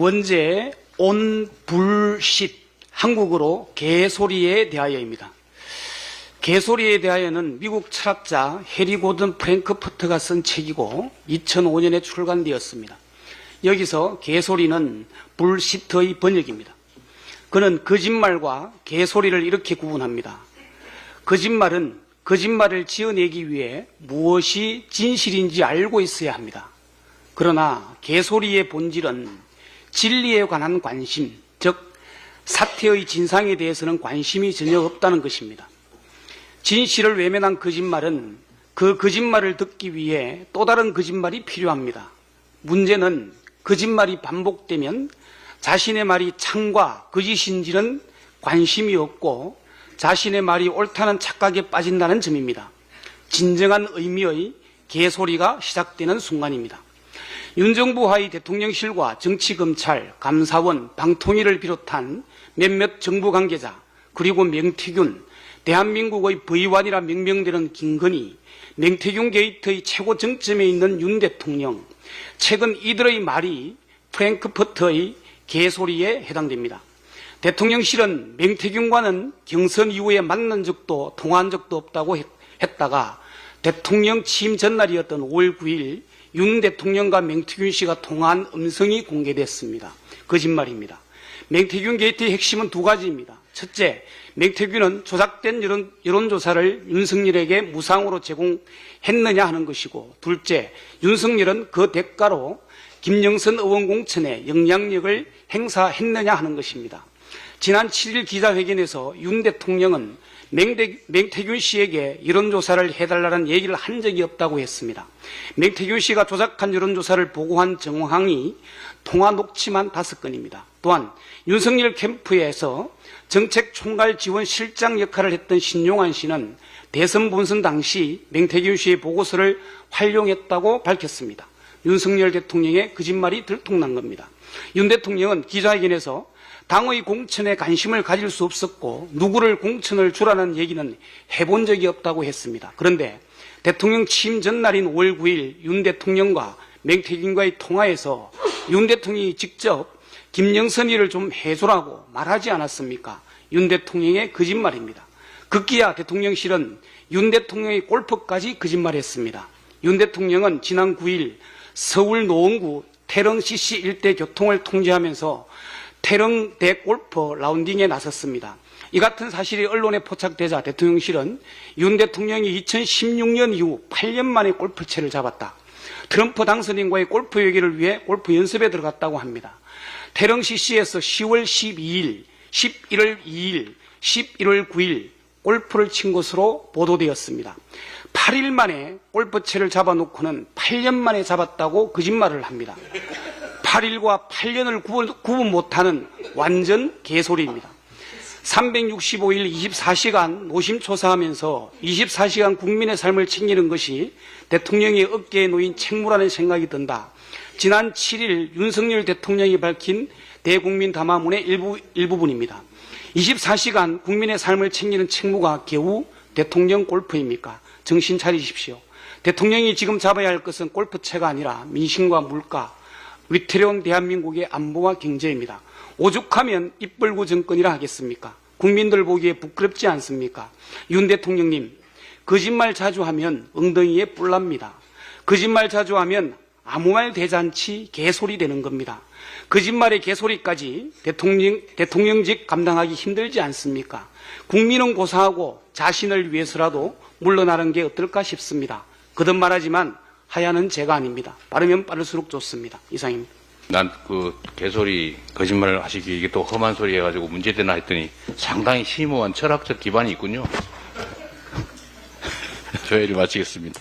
원제 온 불쉿, 한국어로 개소리에 대하여입니다. 개소리에 대하여는 미국 철학자 해리 고든 프랭크퍼트가 쓴 책이고 2005년에 출간되었습니다. 여기서 개소리는 불시트의 번역입니다. 그는 거짓말과 개소리를 이렇게 구분합니다. 거짓말은 거짓말을 지어내기 위해 무엇이 진실인지 알고 있어야 합니다. 그러나 개소리의 본질은 진리에 관한 관심, 즉 사태의 진상에 대해서는 관심이 전혀 없다는 것입니다. 진실을 외면한 거짓말은 그 거짓말을 듣기 위해 또 다른 거짓말이 필요합니다. 문제는 거짓말이 반복되면 자신의 말이 참과 거짓인지는 관심이 없고 자신의 말이 옳다는 착각에 빠진다는 점입니다. 진정한 의미의 개소리가 시작되는 순간입니다. 윤 정부 하의 대통령실과 정치검찰, 감사원, 방통위를 비롯한 몇몇 정부 관계자, 그리고 명태균, 대한민국의 V1이라 명명되는 김건희, 명태균 게이트의 최고 정점에 있는 윤 대통령, 최근 이들의 말이 프랭크퍼트의 개소리에 해당됩니다. 대통령실은 명태균과는 경선 이후에 만난 적도 통화한 적도 없다고 했다가 대통령 취임 전날이었던 5월 9일 윤 대통령과 명태균 씨가 통화한 음성이 공개됐습니다. 거짓말입니다. 명태균 게이트의 핵심은 두 가지입니다. 첫째, 명태균은 조작된 여론조사를 윤석열에게 무상으로 제공했느냐 하는 것이고, 둘째, 윤석열은 그 대가로 김영선 의원 공천에 영향력을 행사했느냐 하는 것입니다. 지난 7일 기자회견에서 윤 대통령은 명태균 씨에게 여론조사를 해달라는 얘기를 한 적이 없다고 했습니다. 명태균 씨가 조작한 여론조사를 보고한 정황이 통화 녹취만 5건입니다. 또한 윤석열 캠프에서 정책총괄지원실장 역할을 했던 신용환 씨는 대선 본선 당시 명태균 씨의 보고서를 활용했다고 밝혔습니다. 윤석열 대통령의 거짓말이 들통난 겁니다. 윤 대통령은 기자회견에서 당의 공천에 관심을 가질 수 없었고 누구를 공천을 주라는 얘기는 해본 적이 없다고 했습니다. 그런데 대통령 취임 전날인 5월 9일 윤 대통령과 명태균과의 통화에서 윤 대통령이 직접 김영선이를 좀 해주라고 말하지 않았습니까? 윤 대통령의 거짓말입니다. 급기야 대통령실은 윤 대통령의 골프까지 거짓말했습니다. 윤 대통령은 지난 9일 서울 노원구 태릉 CC 일대 교통을 통제하면서 태릉 대골프 라운딩에 나섰습니다. 이 같은 사실이 언론에 포착되자 대통령실은 윤 대통령이 2016년 이후 8년 만에 골프채를 잡았다. 트럼프 당선인과의 골프 얘기를 위해 골프 연습에 들어갔다고 합니다. 태릉 CC에서 10월 12일, 11월 2일, 11월 9일 골프를 친 것으로 보도되었습니다. 8일 만에 골프채를 잡아놓고는 8년 만에 잡았다고 거짓말을 합니다. 8일과 8년을 구분 못하는 완전 개소리입니다. 365일 24시간 노심초사하면서 24시간 국민의 삶을 챙기는 것이 대통령의 어깨에 놓인 책무라는 생각이 든다. 지난 7일 윤석열 대통령이 밝힌 대국민 담화문의 일부분입니다. 24시간 국민의 삶을 챙기는 책무가 겨우 대통령 골프입니까? 정신 차리십시오. 대통령이 지금 잡아야 할 것은 골프채가 아니라 민심과 물가, 위태로운 대한민국의 안보와 경제입니다. 오죽하면 입벌구 정권이라 하겠습니까? 국민들 보기에 부끄럽지 않습니까? 윤 대통령님, 거짓말 자주 하면 엉덩이에 뿔 납니다. 거짓말 자주 하면 아무 말 대잔치 개소리 되는 겁니다. 거짓말의 개소리까지 대통령직 감당하기 힘들지 않습니까? 국민은 고사하고 자신을 위해서라도 물러나는 게 어떨까 싶습니다. 거듭말하지만 하야는 제가 아닙니다. 빠르면 빠를수록 좋습니다. 이상입니다. 난 그 개소리 거짓말을 하시기 이게 또 험한 소리 해가지고 문제되나 했더니 상당히 심오한 철학적 기반이 있군요. 조회를 마치겠습니다.